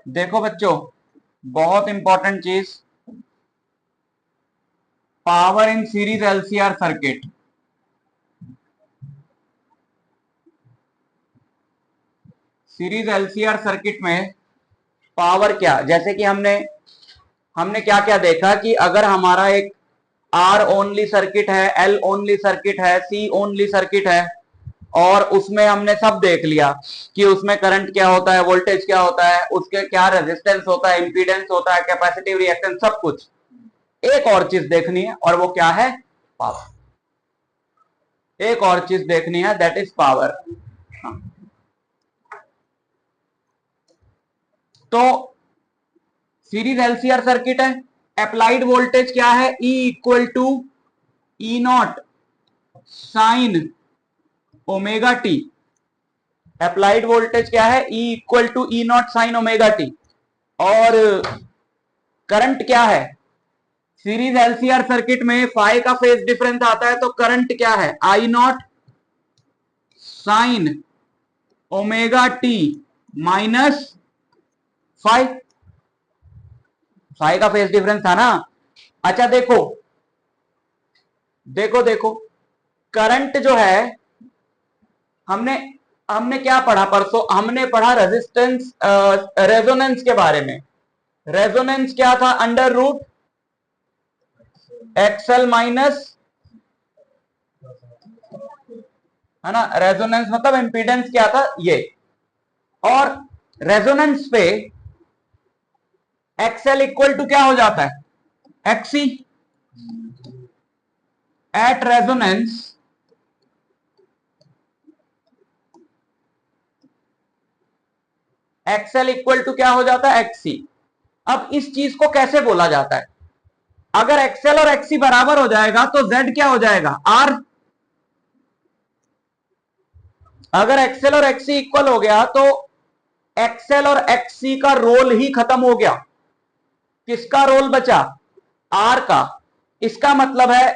देखो बच्चों, बहुत इंपॉर्टेंट चीज, power in series LCR circuit. Series LCR circuit में पावर क्या, जैसे कि हमने हमने क्या क्या देखा कि अगर हमारा एक आर ओनली सर्किट है, एल ओनली सर्किट है, सी ओनली सर्किट है, और उसमें हमने सब देख लिया कि उसमें करंट क्या होता है, वोल्टेज क्या होता है, उसके क्या रेजिस्टेंस होता है, इंपीडेंस होता है, कैपेसिटिव रिएक्टेंस, सब कुछ। एक और चीज देखनी है और वो क्या है? पावर। एक और चीज देखनी है, दैट इज पावर। तो सीरीज एलसीआर सर्किट है, अप्लाइड वोल्टेज क्या है? E equal to E naught sine omega T. Applied voltage क्या है? E equal to E naught sine omega T. और करंट क्या है? सीरीज एलसीआर सर्किट में फाई का फेज डिफरेंस आता है, तो करंट क्या है? I naught sine omega T minus five. Five का फेज डिफरेंस था ना। अच्छा देखो देखो देखो, करंट जो है, हमने हमने क्या पढ़ा परसों? हमने पढ़ा रेजिस्टेंस, रेजोनेंस के बारे में। रेजोनेंस क्या था? अंडर रूट एक्सएल माइनस, है ना। रेजोनेंस मतलब इंपीडेंस क्या था? ये। और रेजोनेंस पे एक्सएल इक्वल टू क्या हो जाता है? XC. At resonance XL equal to क्या हो जाता है? एक्सी। अब इस चीज को कैसे बोला जाता है? अगर एक्सएल और एक्सी बराबर हो जाएगा तो जेड क्या हो जाएगा? आर। अगर एक्सएल और एक्सी इक्वल हो गया तो एक्सएल और एक्सी का रोल ही खत्म हो गया। किसका रोल बचा? आर का। इसका मतलब है,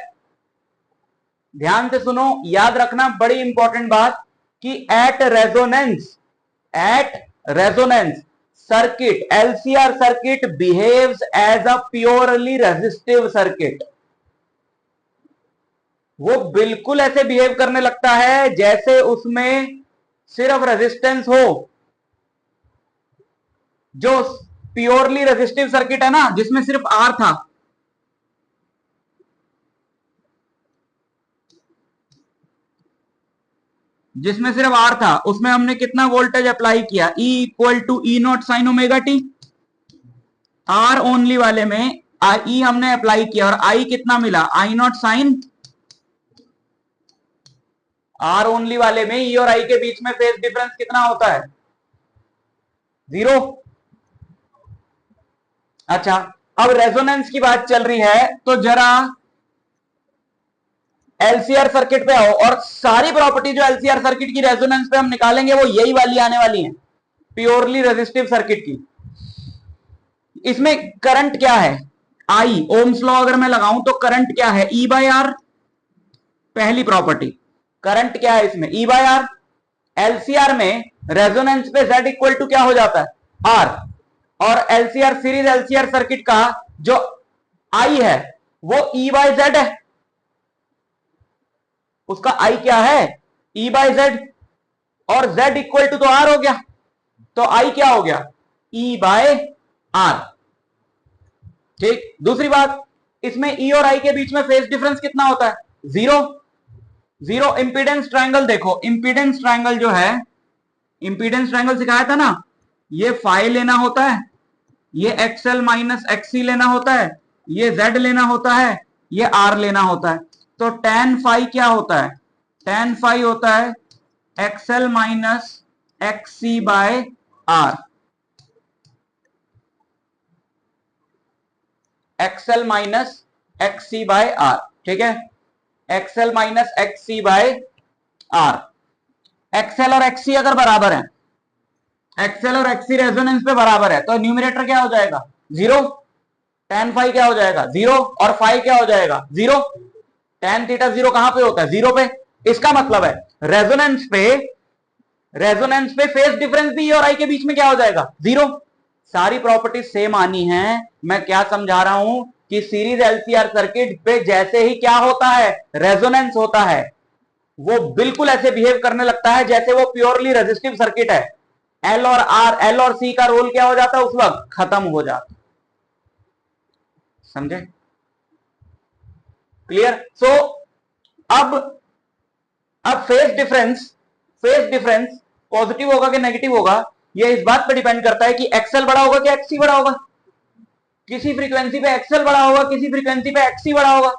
ध्यान से सुनो, याद रखना बड़ी इंपॉर्टेंट बात, कि at resonance circuit, LCR circuit behaves as a purely resistive circuit. वो बिल्कुल ऐसे बिहेव करने लगता है जैसे उसमें सिर्फ रेजिस्टेंस हो। जो प्योरली रेजिस्टिव सर्किट है ना, जिसमें सिर्फ आर था, जिसमें सिर्फ आर था, उसमें हमने कितना वोल्टेज अप्लाई किया? E equal to E naught sine omega T. R only वाले में ई हमने अप्लाई किया और आई कितना मिला? आई नॉट साइन। आर ओनली वाले में ई और आई के बीच में फेज डिफरेंस कितना होता है? जीरो। अच्छा, अब रेजोनेंस की बात चल रही है तो जरा एलसीआर सर्किट पे आओ, और सारी प्रॉपर्टी जो एलसीआर सर्किट की रेजोनेंस पे हम निकालेंगे वो यही वाली आने वाली है, प्योरली रेजिस्टिव सर्किट की। इसमें करंट क्या है? आई। ओम्स लॉ अगर मैं लगाऊं तो करंट क्या है? E by R. पहली प्रॉपर्टी, करंट क्या है इसमें? E by R. एलसीआर में रेजोनेंस पे जेड इक्वल टू क्या हो जाता है? आर। और एलसीआर, सीरीज एलसीआर सर्किट का जो आई है वो ई बाय जेड है। उसका आई क्या है? E by Z. और जेड इक्वल टू तो आर हो गया, तो आई क्या हो गया? E by R. ठीक। दूसरी बात, इसमें ई और आई के बीच में फेज डिफरेंस कितना होता है? जीरो। जीरो। इंपीडेंस ट्रायंगल देखो, इंपीडेंस ट्रायंगल जो है, इंपीडेंस ट्रायंगल सिखाया था ना, ये फाई लेना होता है, ये एक्सएल माइनस एक्सी लेना होता है, ये जेड लेना होता है, ये आर लेना होता है। तो टेन फाई क्या होता है? टेन फाई होता है XL minus XC by R. XL minus XC by R, ठीक है। XL minus XC by R. XL और एक्सी अगर बराबर है, एक्सएल और एक्सी रेजोनेंस पे बराबर है, तो न्यूमरेटर क्या हो जाएगा? जीरो। टेन फाई क्या हो जाएगा? जीरो। और फाई क्या हो जाएगा? जीरो। टेन थीटा जीरो कहां पे होता है? जीरो पे। इसका मतलब है रेजोनेंस पे फेज डिफरेंस भी और आई के बीच में क्या हो जाएगा? जीरो। सारी प्रॉपर्टी सेम आनी है। मैं क्या समझा रहा हूं कि सीरीज एलसीआर सर्किट पे जैसे ही क्या होता है, रेजोनेंस होता है, वो बिल्कुल ऐसे बिहेव करने लगता है जैसे वो प्योरली रेजिस्टिव सर्किट है। एल और सी का रोल क्या हो जाता है, उस वक्त खत्म हो जाता। समझे? क्लियर? सो अब फेज डिफरेंस पॉजिटिव होगा कि नेगेटिव होगा, ये इस बात पर डिपेंड करता है कि एक्सएल बड़ा होगा कि एक्ससी बड़ा होगा। किसी फ्रीक्वेंसी पे एक्सएल बड़ा होगा, किसी फ्रीक्वेंसी पे एक्ससी बड़ा होगा।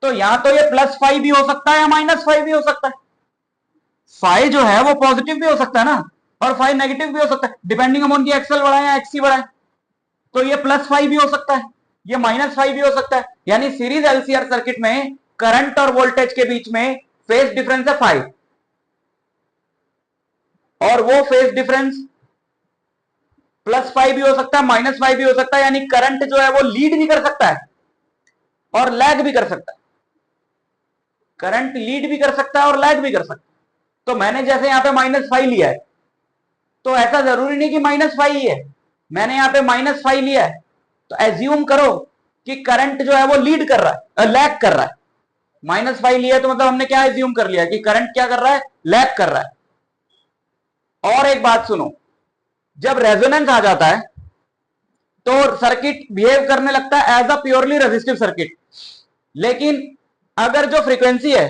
तो यहां तो ये +5 भी हो सकता है या -5 भी हो सकता है। 5 जो है वो पॉजिटिव भी हो सकता है ना, और 5 नेगेटिव भी हो सकता है, डिपेंडिंग अपॉन कि एक्सएल बड़ा है या एक्ससी बड़ा है। तो ये +5 भी हो सकता है, ये -5 भी हो सकता है। यानी सीरीज एलसीआर सर्किट में करंट और वोल्टेज के बीच में फेज डिफरेंस है 5, और वो फेज डिफरेंस +5 भी हो सकता है, -5 भी हो सकता है। यानी करंट जो है वो लीड भी कर सकता है और लैग भी कर सकता है। करंट लीड भी कर सकता है और लैग भी कर सकता है। तो मैंने जैसे यहां पे -5 लिया है, तो ऐसा जरूरी नहीं कि -5 ही है। मैंने यहां पे -5 लिया है, तो एज्यूम करो कि करंट जो है वो लीड कर रहा है, लैग कर रहा है। -5 लिया है तो मतलब हमने क्या एज्यूम कर लिया कि करंट क्या कर रहा है, लैग कर रहा है। और एक बात सुनो, जब रेजोनेंस आ जाता है तो सर्किट बिहेव करने लगता है as a purely resistive circuit. लेकिन अगर जो फ्रीक्वेंसी है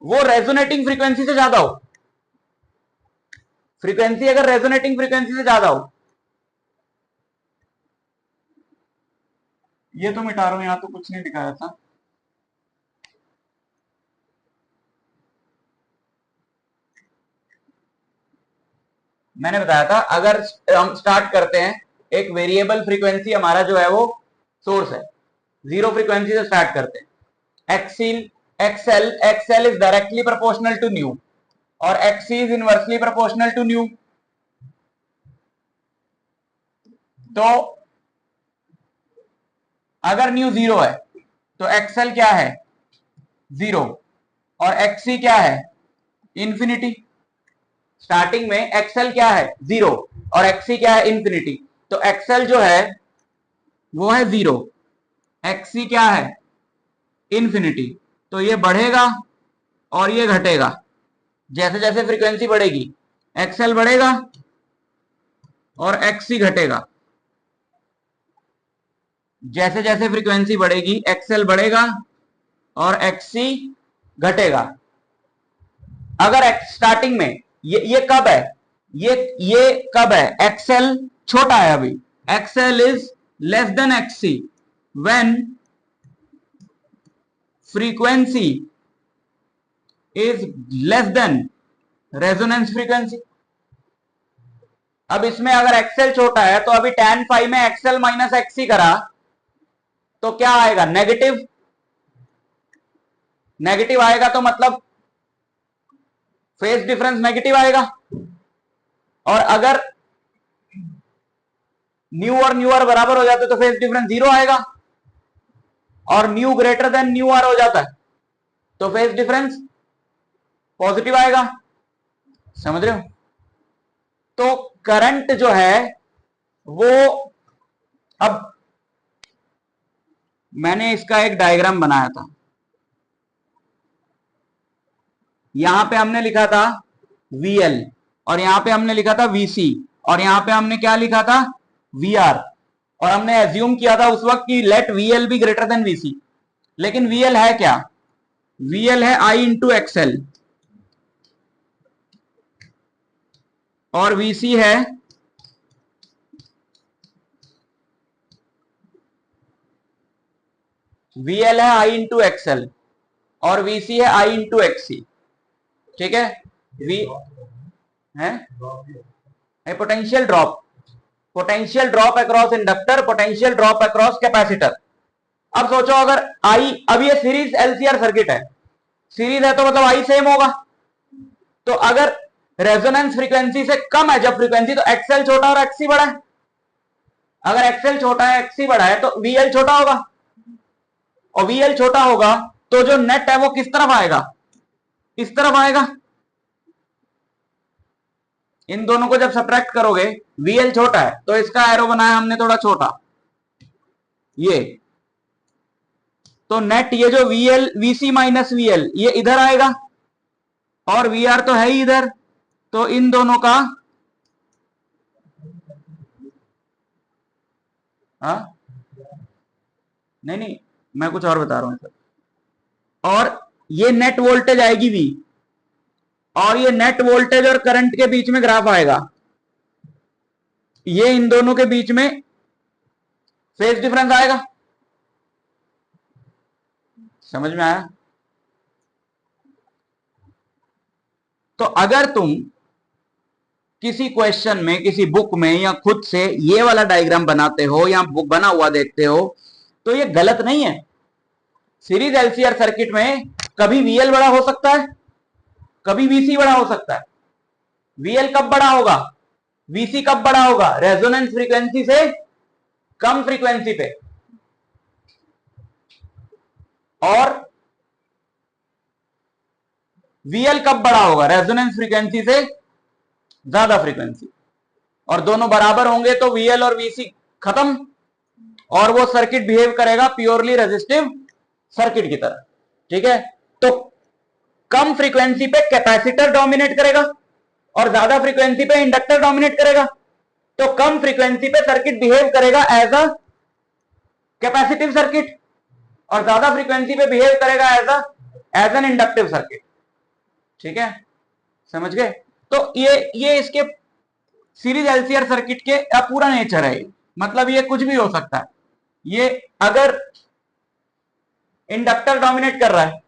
वो रेजोनेटिंग फ्रीक्वेंसी से ज्यादा हो, फ्रीक्वेंसी अगर रेजोनेटिंग फ्रीक्वेंसी से ज्यादा हो, ये तो मिटा रहा हूं, यहां तो कुछ नहीं दिखाया था। मैंने बताया था अगर हम स्टार्ट करते हैं, एक वेरिएबल फ्रीक्वेंसी हमारा जो है वो सोर्स है, 0 फ्रीक्वेंसी से स्टार्ट करते हैं। XL is directly proportional to nu और XC is inversely proportional to nu. तो अगर न्यू 0 है तो एक्सएल क्या है, 0, और एक्सी क्या है, इंफिनिटी। स्टार्टिंग में एक्सएल क्या है, 0, और एक्सी क्या है, इंफिनिटी। तो एक्सएल जो है वो है 0, एक्सी क्या है, इंफिनिटी। तो ये बढ़ेगा और ये घटेगा जैसे जैसे फ्रीक्वेंसी बढ़ेगी, एक्सएल बढ़ेगा और एक्सी घटेगा। जैसे जैसे फ्रीक्वेंसी बढ़ेगी एक्सएल बढ़ेगा और एक्सी घटेगा। अगर स्टार्टिंग में ये कब है, ये कब है, एक्सएल छोटा है अभी, XL is less than XC when frequency is less than resonance frequency. अब इसमें अगर एक्सएल छोटा है तो अभी tan फाई में एक्सएल माइनस एक्सी करा तो क्या आएगा, नेगेटिव। नेगेटिव आएगा तो मतलब फेज डिफरेंस नेगेटिव आएगा। और अगर न्यू और न्यू आर बराबर हो जाते तो फेज डिफरेंस 0 आएगा, और nu greater than nu R हो जाता है तो फेज डिफरेंस पॉजिटिव आएगा। समझ रहे हो? तो करंट जो है वो, अब मैंने इसका एक डायग्राम बनाया था, यहां पे हमने लिखा था VL, और यहां पे हमने लिखा था VC, और यहां पे हमने क्या लिखा था, VR, और हमने एज्यूम किया था उस वक्त कि let VL be greater than VC। लेकिन VL है क्या, VL है I इंटू एक्सएल, और VC है VL है I इंटू एक्सएल, और VC है I इंटू एक्सी। ठीक है? वी है potential drop across inductor, potential drop across capacitor. अब सोचो अगर आई, अब ये सीरीज एलसीआर सर्किट है, सीरीज है तो मतलब आई सेम होगा। तो अगर रेजोनेंस फ्रीक्वेंसी से कम है जब फ्रीक्वेंसी, तो एक्सएल छोटा और एक्सी बड़ा है। अगर एक्सएल छोटा है एक्सी बड़ा है तो वीएल छोटा होगा, और वीएल छोटा होगा तो जो नेट है वो किस तरफ आएगा, इस तरफ आएगा। इन दोनों को जब सब्ट्रैक्ट करोगे, VL छोटा है तो इसका एरो बनाया हमने थोड़ा छोटा, ये तो नेट ये जो VL VC माइनस VL ये इधर आएगा और VR तो है ही इधर, तो इन दोनों का नहीं नहीं मैं कुछ और बता रहा हूं सर। और ये नेट वोल्टेज आएगी V, और ये नेट वोल्टेज और करंट के बीच में ग्राफ आएगा, ये इन दोनों के बीच में फेज डिफरेंस आएगा। समझ में आया? तो अगर तुम किसी क्वेश्चन में, किसी बुक में या खुद से ये वाला डायग्राम बनाते हो या बुक बना हुआ देखते हो तो ये गलत नहीं है। सीरीज एलसीआर सर्किट में कभी VL बड़ा हो सकता है, कभी VC बड़ा हो सकता है। VL कब बड़ा होगा, VC कब बड़ा होगा, रेजोनेंस फ्रीक्वेंसी से कम फ्रीक्वेंसी पे, और VL कब बड़ा होगा, रेजोनेंस फ्रीक्वेंसी से ज्यादा फ्रीक्वेंसी, और दोनों बराबर होंगे तो VL और VC खत्म, और वो सर्किट बिहेव करेगा प्योरली रेजिस्टिव सर्किट की तरह। ठीक है, तो कम फ्रीक्वेंसी पे कैपेसिटर डोमिनेट करेगा और ज्यादा फ्रीक्वेंसी पे इंडक्टर डोमिनेट करेगा, तो कम फ्रीक्वेंसी पे सर्किट बिहेव करेगा एज अ कैपेसिटिव सर्किट और ज्यादा फ्रीक्वेंसी पे बिहेव करेगा एज एन इंडक्टिव सर्किट। ठीक है, समझ गए? तो ये इसके सीरीज एलसीआर सर्किट के पूरा नेचर है। मतलब ये कुछ भी हो सकता है। ये अगर इंडक्टर डोमिनेट कर रहा है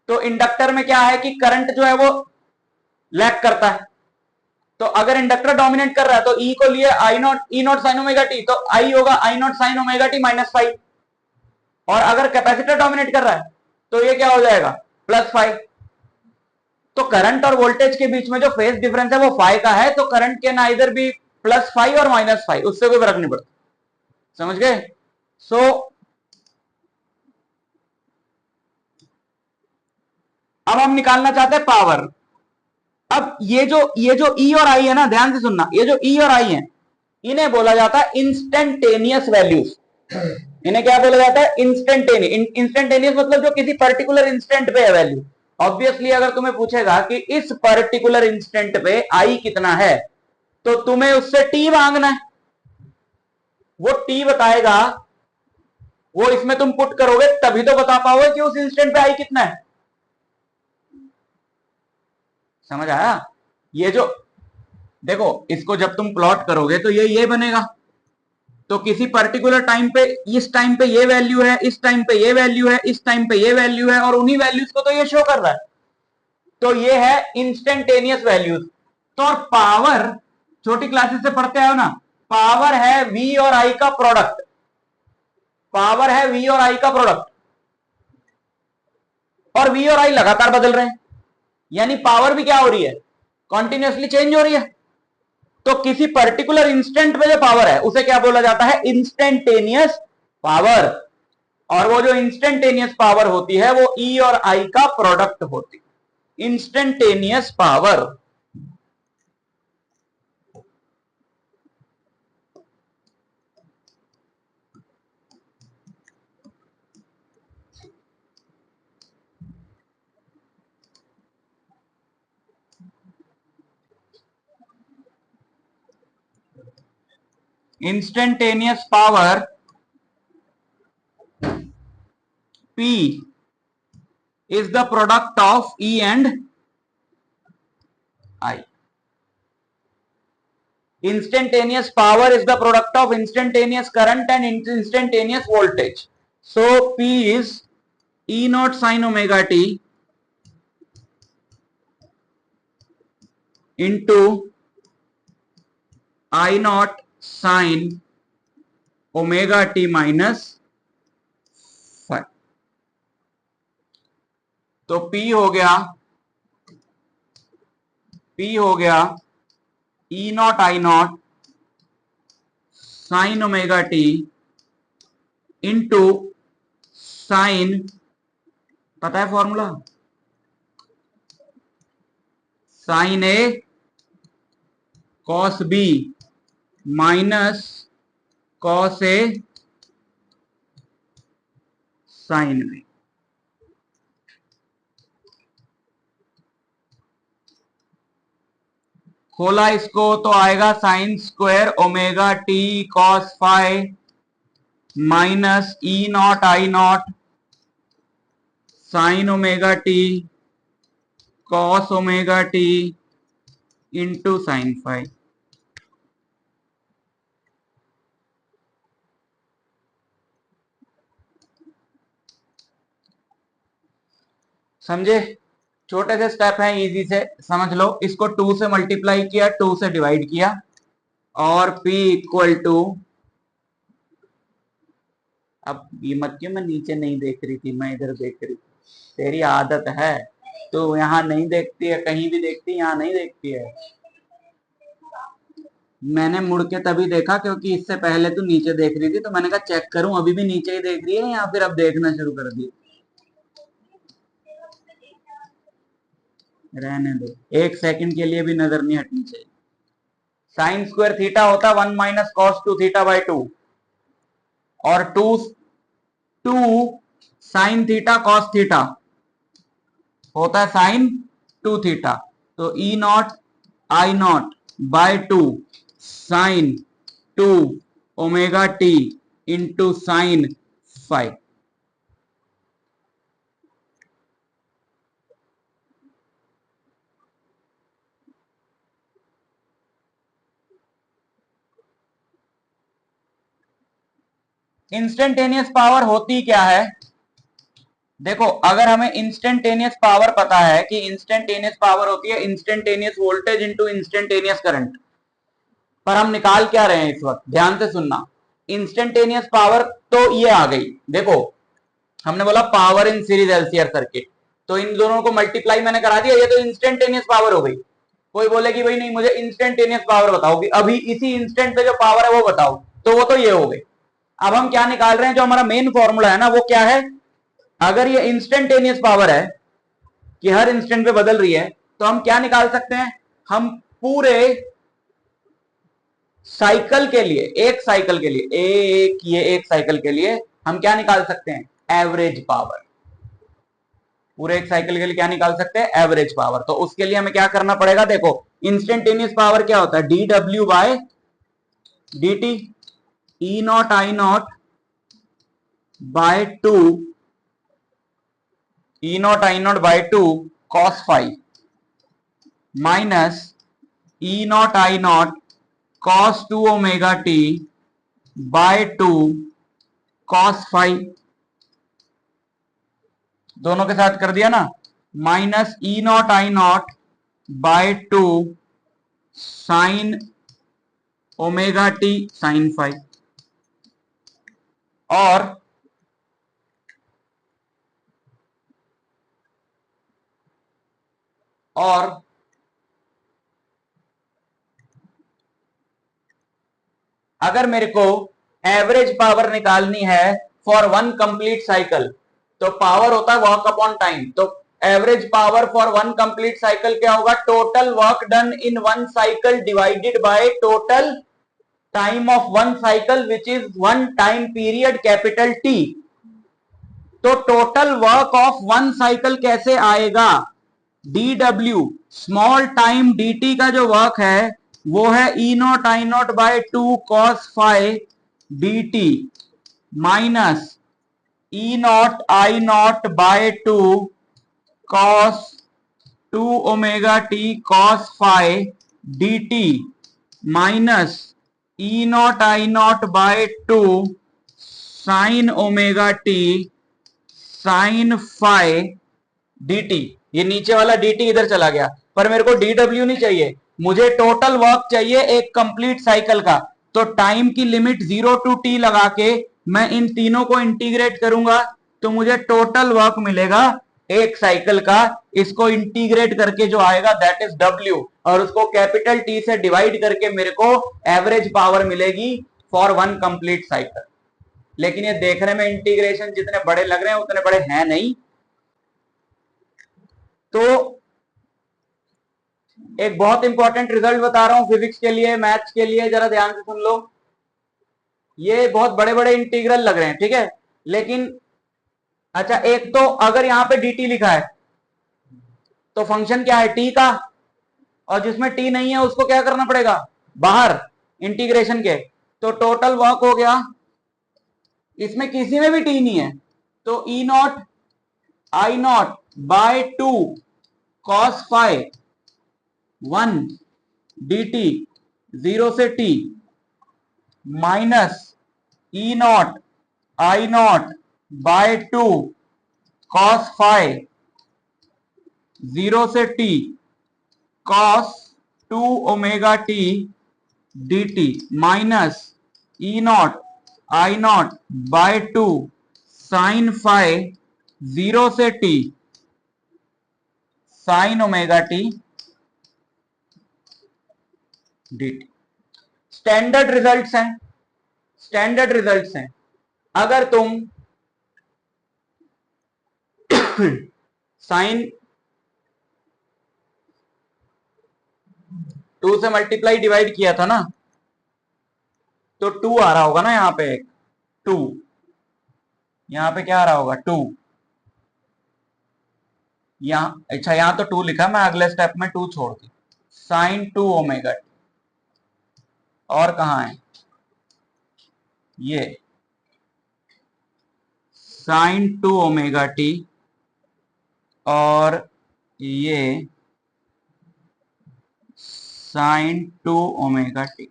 तो इंडक्टर में क्या है कि करंट जो है वो लैग करता है, तो अगर इंडक्टर डोमिनेट कर रहा है तो ई को लिए I naught E naught sine omega t, तो आई होगा I naught sine omega T minus 5, और अगर कैपेसिटर डोमिनेट कर रहा है तो ये क्या हो जाएगा +5। तो करंट और वोल्टेज के बीच में जो फेज डिफरेंस है वो 5 का है, तो करंट कैन आइदर बी +5 और -5, उससे कोई फर्क नहीं पड़ता। समझ गए? सो अब हम निकालना चाहते हैं पावर। अब ये जो E और I है ना, ध्यान से सुनना, ये जो E और I है इन्हें बोला जाता है इंस्टेंटेनियस वैल्यूज। इन्हें क्या बोला जाता है? इंस्टेंटेनियस मतलब जो किसी पर्टिकुलर इंस्टेंट पे है वैल्यू। ऑब्वियसली अगर तुम्हें पूछेगा कि इस पर्टिकुलर इंस्टेंट पे I कितना है तो तुम्हें उससे T मांगना है, वो T बताएगा, वो इसमें तुम पुट करोगे तभी तो बता पाओगे कि उस इंस्टेंट पे I कितना है। समझ आया? ये जो देखो, इसको जब तुम प्लॉट करोगे तो ये बनेगा, तो किसी पर्टिकुलर टाइम पे, इस टाइम पे ये वैल्यू है, इस टाइम पे ये वैल्यू है, इस टाइम पे ये वैल्यू है, और उन्हीं वैल्यूज को तो ये शो कर रहा है, तो ये है इंस्टेंटेनियस वैल्यूज। तो और पावर छोटी क्लासेस से पढ़ते आओ ना, पावर है V और I का प्रोडक्ट, पावर है V और I का प्रोडक्ट, और V और I लगातार बदल रहे हैं, यानी पावर भी क्या हो रही है, कॉन्टिन्यूसली चेंज हो रही है। तो किसी पर्टिकुलर इंस्टेंट पे जो पावर है उसे क्या बोला जाता है? Instantaneous power. और वो जो इंस्टेंटेनियस पावर होती है वो E और I का प्रोडक्ट होती है, instantaneous power. Instantaneous power P is the product of E and I. Instantaneous power is the product of instantaneous current and instantaneous voltage. So P is E naught sin omega t into I naught sin omega t minus 5. तो P हो गया E not I not sine omega t into sign, पता है formula, sign A cos B minus cos A sine B. खोला इसको तो आएगा sine square omega T cos five minus E naught I naught sine omega T cos omega t into sign five. समझे? छोटे से step हैं, easy से समझ लो। इसको 2 से मल्टीप्लाई किया, 2 से डिवाइड किया, और P इक्वल टू, अब ये मत क्यों मैं नीचे नहीं देख रही थी, मैं इधर देख रही थी। तेरी आदत है, तो यहाँ नहीं देखती है, कहीं भी देखती है, यहाँ नहीं देखती है। मैंने मुड़ के तभी देखा क्योंकि इससे पहले तू नीचे देख रही थी, तो मैंने कहा चेक करूं अभी भी नीचे ही देख रही है या फिर अब देखना शुरू कर दी। रहने दो, एक सेकंड के लिए भी नजर नहीं हटनी चाहिए। साइन स्क्वायर थीटा होता है 1 माइनस कॉस 2 थीटा बाई 2, और 2 साइन थीटा कॉस थीटा होता है साइन 2 थीटा। तो E naught I naught by 2 sine 2 omega t into sine 5। Instantaneous power होती क्या है? देखो, अगर हमें इंस्टेंटेनियस पावर पता है कि इंस्टेंटेनियस पावर होती है instantaneous voltage into instantaneous current, पर हम निकाल क्या रहे हैं इस वक्त? ध्यान से सुनना। इंस्टेंटेनियस पावर तो ये आ गई, देखो हमने बोला power in series LCR circuit, तो इन दोनों को मल्टीप्लाई मैंने करा दिया, ये तो इंस्टेंटेनियस पावर हो गई। कोई बोलेगी भाई नहीं मुझे इंस्टेंटेनियस पावर बताओ, अभी इसी इंस्टेंट पे जो पावर है वो बताओ, तो वो तो ये हो गई। अब हम क्या निकाल रहे हैं, जो हमारा मेन फॉर्मूला है ना, वो क्या है? अगर ये इंस्टेंटेनियस पावर है कि हर इंस्टेंट पे बदल रही है, तो हम क्या निकाल सकते हैं? हम पूरे साइकिल के लिए, एक साइकिल के लिए, एक साइकिल के लिए हम क्या निकाल सकते हैं? Average power. पूरे एक साइकिल के लिए क्या निकाल सकते हैं? Average power. तो उसके लिए हमें क्या करना पड़ेगा? देखो, इंस्टेंटेनियस पावर क्या होता है? D W by D T, E naught I naught by 2 E naught I naught by 2 cos 5 minus E naught I naught cos 2 omega T by 2 cos 5। दोनों के साथ कर दिया ना, minus E naught I naught by 2 sine omega T sine 5, और अगर मेरे को एवरेज पावर निकालनी है फॉर वन कंप्लीट साइकिल, तो पावर होता है वर्क अपॉन टाइम। तो average power for one complete cycle क्या होगा? Total work done in one cycle divided by total time of one cycle which is one time period capital T. तो total work of one cycle कैसे आएगा? D W small time D T का जो work है वो है E naught I naught by 2 cos 5 D T minus E naught I naught by 2 cos 2 omega T cos 5 D T minus E naught I naught by 2 sine omega T sine 5 D T. ये नीचे वाला D T इधर चला गया, पर मेरे को D W नहीं चाहिए, मुझे टोटल वर्क चाहिए एक कंप्लीट साइकिल का। तो टाइम की लिमिट 0 टू टी लगा के मैं इन तीनों को इंटीग्रेट करूंगा, तो मुझे टोटल वर्क मिलेगा एक साइकिल का। इसको इंटीग्रेट करके जो आएगा दैट इज डब्ल्यू, और उसको कैपिटल टी से डिवाइड करके मेरे को एवरेज पावर मिलेगी फॉर वन कंप्लीट साइकिल। लेकिन ये देखने में इंटीग्रेशन जितने बड़े लग रहे हैं उतने बड़े हैं नहीं। तो एक बहुत इंपॉर्टेंट रिजल्ट बता रहा हूं फिजिक्स के लिए, मैथ्स के लिए, जरा ध्यान से सुन लो। ये बहुत बड़े बड़े इंटीग्रल लग रहे हैं, ठीक है, लेकिन अच्छा, एक तो अगर यहां पे dt लिखा है तो फंक्शन क्या है, t का, और जिसमें t नहीं है उसको क्या करना पड़ेगा, बाहर इंटीग्रेशन के, तो टोटल वर्क हो गया, इसमें किसी में भी t नहीं है, तो E naught I naught by 2 cos five 1 dt 0 से t minus E naught I naught by 2 cos five 0 से t cos 2 omega t dt minus E naught I naught by 2 sine five 0 से t साइन omega t dt। Standard results हैं, standard results हैं। अगर तुम sign 2 से multiply divide किया था ना, तो 2 आ रहा होगा ना, यहां पे एक 2, यहां पे क्या आ रहा होगा 2, यहां, अच्छा यहां तो 2 लिखा, मैं अगले स्टेप में 2 छोड़ दी, साइन 2 ओमेगा टी, और कहां है ये साइन 2 ओमेगा टी, और ये साइन 2 ओमेगा टी,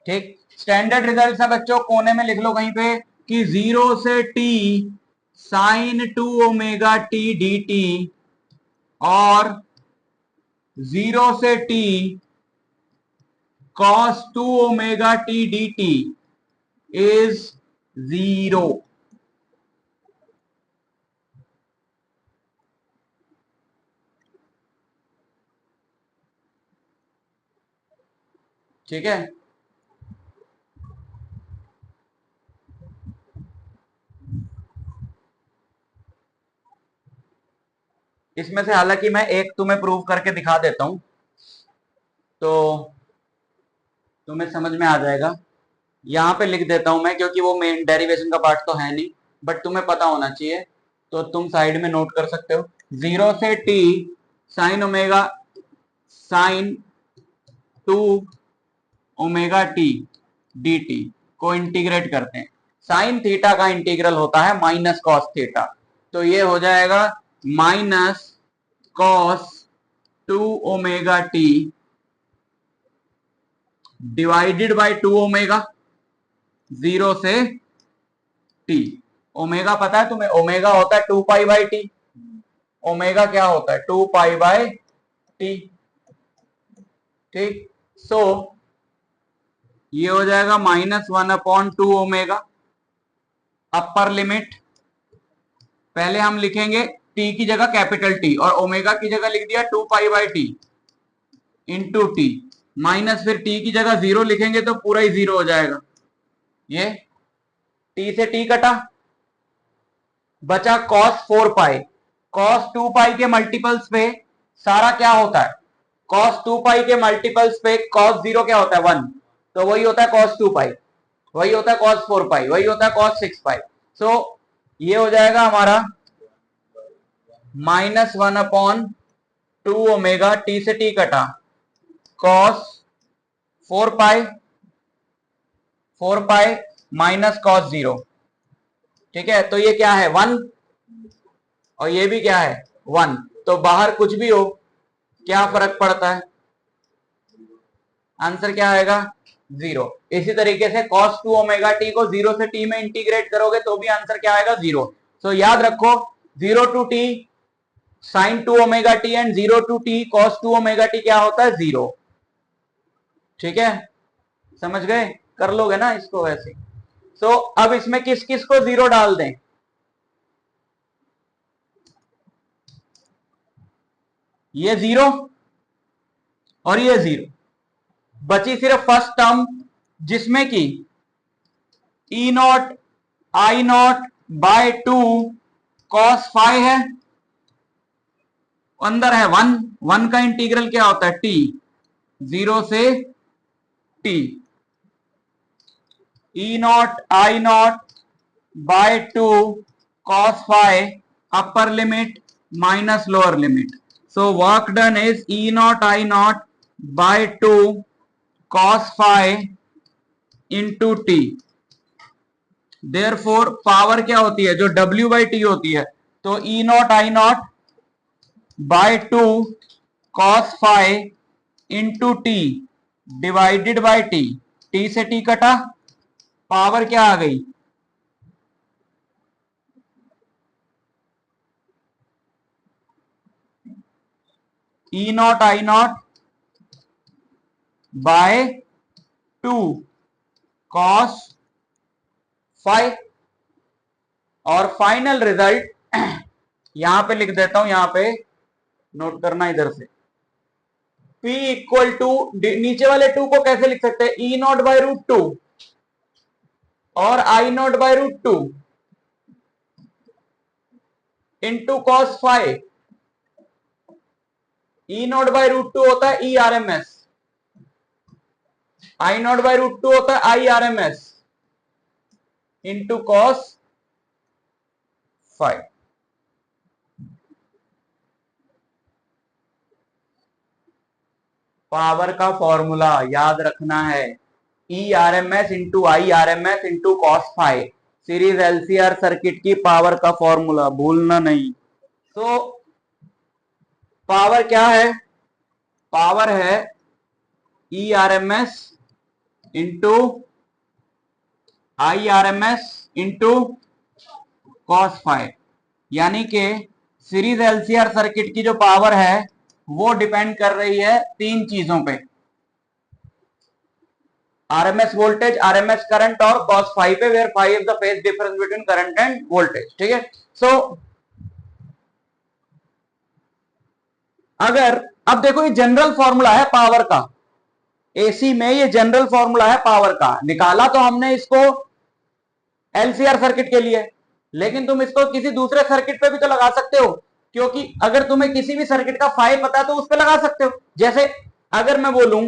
ठीक। स्टैंडर्ड रिजल्ट है बच्चों, कोने में लिख लो कहीं पे कि 0 से t sine 2 omega T D T, और 0 से t cos 2 omega T D T is 0। ठीक है, इसमें से हालांकि मैं एक तुम्हें प्रूव करके दिखा देता हूं तो तुम्हें समझ में आ जाएगा। यहां पे लिख देता हूं मैं, क्योंकि वो मेन डेरिवेशन का पार्ट तो है नहीं, बट तुम्हें पता होना चाहिए, तो तुम साइड में नोट कर सकते हो। 0 से t साइन omega sine 2 omega T D T को इंटीग्रेट करते हैं। साइन थीटा का इंटीग्रल होता है माइनस कॉस थीटा, तो ये हो जाएगा minus cos 2 omega T divided by 2 omega 0 से टी। ओमेगा पता है तुम्हें, ओमेगा होता है 2 पाई बाई टी, ओमेगा क्या होता है 2 पाई बाय टी, ठीक। सो ये हो जाएगा -1/2 ओमेगा, अपर लिमिट, पहले हम लिखेंगे t की जगह कैपिटल T, और ओमेगा की जगह लिख दिया 2 pi by T into T, minus फिर t की जगह 0 लिखेंगे तो पूरा ही 0 हो जाएगा, ये t से t कटा, बचा cos 4 पाई, cos 2 पाई के मल्टीपल्स पे सारा क्या होता है, cos 2 पाई के मल्टीपल्स पे cos 0 क्या होता है 1, तो वही होता है cos 2 पाई, वही होता है cos 4 पाई, वही होता है cos 6 पाई। सो ये हो जाएगा हमारा -1/2 ओमेगा, टी से टी कटा, cos 4 पाई माइनस cos 0, ठीक है, तो ये क्या है 1, और ये भी क्या है 1, तो बाहर कुछ भी हो क्या फर्क पड़ता है, आंसर क्या आएगा 0। इसी तरीके से cos 2 ओमेगा टी को 0 से t में इंटीग्रेट करोगे तो भी आंसर क्या आएगा 0। सो याद रखो 0 to t sine 2 omega T and 0 to t cos 2 omega T क्या होता है 0, ठीक है, समझ गए, कर लोगे ना इसको वैसे। सो अब इसमें किस किस को 0 डाल दें, ये 0 और ये 0, बची सिर्फ फर्स्ट टर्म जिसमें कि E naught I naught by 2 cos 5 है, अंदर है वन, वन का इंटीग्रल क्या होता है, टी, 0 से T, E naught I naught by 2 cos phi upper limit minus lower limit. So work done is E naught I naught by 2 cos phi into t. Therefore power क्या होती है, जो W by T होती है, तो E naught I naught by 2 cos phi into t divided by t. T से T कटा, power क्या आ गई, E naught I naught by 2 cos phi, और फाइनल रिजल्ट यहां पे लिख देता हूं, यहां पे नोट करना इधर से, P इक्वल टू, नीचे वाले 2 को कैसे लिख सकते हैं, E नॉट बाय रूट 2 और I naught by root 2 into cos phi. E naught by root 2 होता है E R M S, I naught by root 2 होता है I R M S into cos 5। Power का फॉर्मूला याद रखना है, E R M S into I R M S into cos 5, series LCR circuit की power का formula भूलना नहीं। तो पावर क्या है, पावर है E R M S into I R M S into cos 5, यानी कि सीरीज एलसीआर सर्किट की जो पावर है वो डिपेंड कर रही है 3 चीजों पे, आरएमएस वोल्टेज, आरएमएस करंट और कॉस 5 पे, where 5 is the phase difference between current and voltage. ठीक है, सो अगर अब देखो ये जनरल फॉर्मूला है पावर का, एसी में ये जनरल फॉर्मूला है पावर का, निकाला तो हमने इसको एलसीआर सर्किट के लिए, लेकिन तुम इसको किसी दूसरे सर्किट पे भी तो लगा सकते हो, क्योंकि अगर तुम्हें किसी भी सर्किट का फाई पता है तो उस पर लगा सकते हो। जैसे अगर मैं बोलूं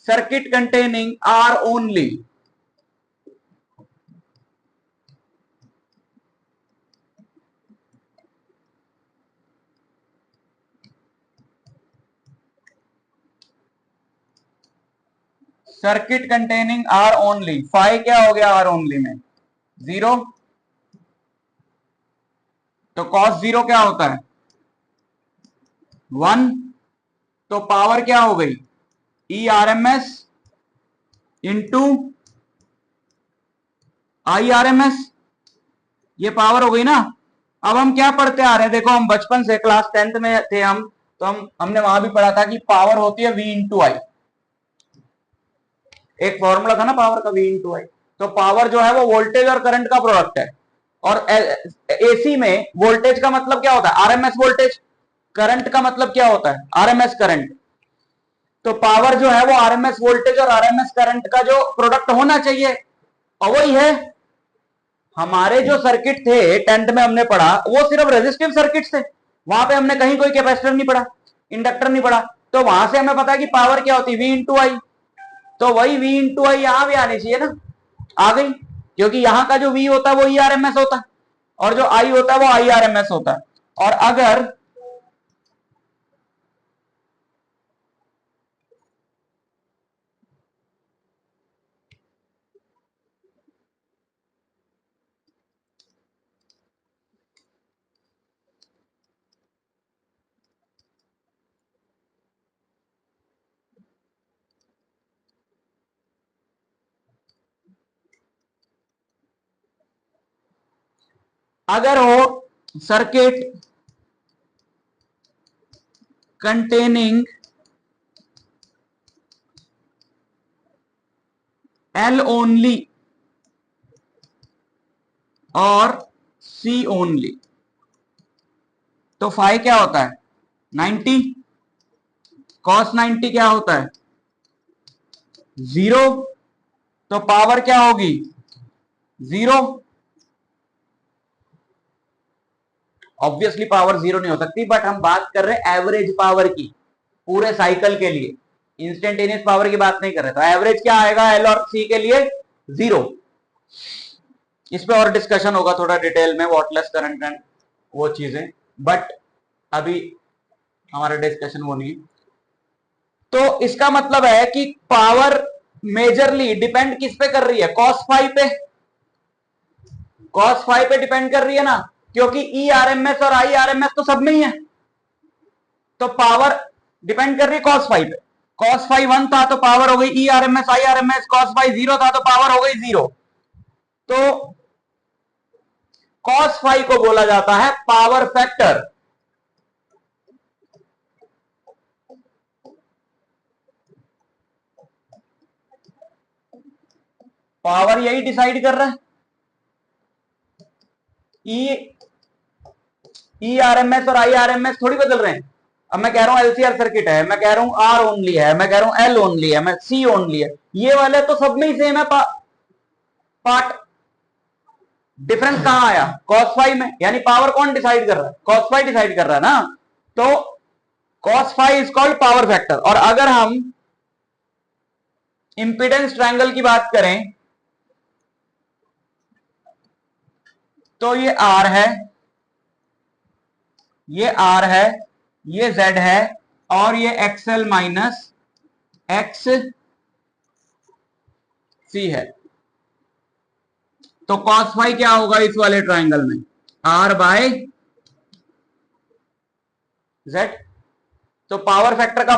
circuit containing R only, circuit containing R only, phi क्या हो गया आर ओनली में 0, तो कॉस 0 क्या होता है 1, तो पावर क्या हो गई E R M S into I R M S, ये पावर हो गई ना। अब हम क्या पढ़ते आ रहे हैं, देखो हम बचपन से क्लास 10th में थे हम, तो हमने वहां भी पढ़ा था कि पावर होती है V इंटू आई, एक फॉर्मूला था ना पावर का V इंटू आई। तो पावर जो है वो वोल्टेज और करंट का प्रोडक्ट है, और एसी में वोल्टेज का मतलब क्या होता है आरएमएस वोल्टेज, करंट का मतलब क्या होता है आरएमएस करंट। तो पावर जो है वो आरएमएस वोल्टेज और आरएमएस करंट का जो प्रोडक्ट होना चाहिए, और वही है। हमारे जो सर्किट थे 10th में हमने पढ़ा वो सिर्फ रेजिस्टिव सर्किट थे, वहां पे हमने कहीं कोई कैपेसिटर नहीं पढ़ा, इंडक्टर नहीं पढ़ा, तो वहां से हमें पता है कि पावर क्या होती है V इंटू आई, तो वही V इंटू आई यहां भी आनी चाहिए ना, आ गई, क्योंकि यहां का जो V होता है वो ई आर एम एस होता है और जो I होता है वो आई आर एम एस होता है। और अगर हो सर्किट कंटेनिंग L ओनली और C ओनली, तो फाई क्या होता है 90, कॉस 90 क्या होता है 0, तो पावर क्या होगी 0, ऑब्वियसली पावर जीरो नहीं हो सकती, बट हम बात कर रहे हैं एवरेज पावर की पूरे साइकिल के लिए, इंस्टेंटेनियस पावर की बात नहीं कर रहे। तो एवरेज क्या आएगा एल और सी के लिए? जीरो। इस पे और डिस्कशन होगा थोड़ा डिटेल में, वॉटलेस करंट एंड वो चीजें, बट अभी हमारा डिस्कशन वो नहीं है। तो इसका मतलब है कि पावर मेजरली डिपेंड किस पे कर रही है? cos फाइव पे। cos फाइव पे डिपेंड कर रही है ना, क्योंकि ई आरएमएस और आई आरएमएस तो सब में ही है, तो पावर डिपेंड कर रही है cos फाइव पे। cos फाइव 1 था तो पावर हो गई ई आरएमएस आई आरएमएस, cos फाइव 0 था तो पावर हो गई 0। तो cos फाइव को बोला जाता है पावर फैक्टर। पावर यही डिसाइड कर रहा है, ई आरएमएस और आई आरएमएस थोड़ी बदल रहे हैं। अब मैं कह रहा हूं एलसीआर सर्किट है, मैं कह रहा हूं आर ओनली है, मैं कह रहा हूं एल ओनली है, मैं सी ओनली है, ये वाले तो सब में ही सेम है पार्ट। डिफरेंस कहां आया? cos फाइव में। यानी पावर कौन डिसाइड कर रहा है? cos फाइव डिसाइड कर रहा है ना। तो cos five is called power factor. और अगर हम इंपीडेंस ट्रायंगल की बात करें तो ये R है, ये R है, ये Z है, और ये XL माइनस XC है। तो cos फाइव क्या होगा इस वाले ट्रायंगल में? R by Z। तो पावर फैक्टर का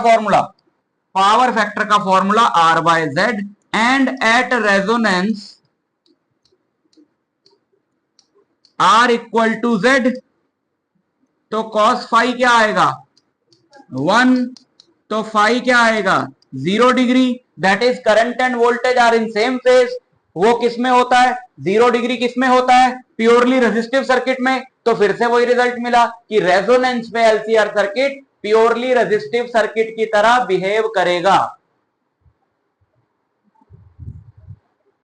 formula R by Z and at resonance R equal to Z। तो cos फाइव क्या आएगा? 1। तो फाइव क्या आएगा? 0 degree. That is current and voltage are in same phase. वो किस में होता है? 0 डिग्री किस में होता है? प्योरली रेजिस्टिव सर्किट में। तो फिर से वही रिजल्ट मिला कि रेजोनेंस में LCR circuit purely resistive circuit की तरह बिहेव करेगा।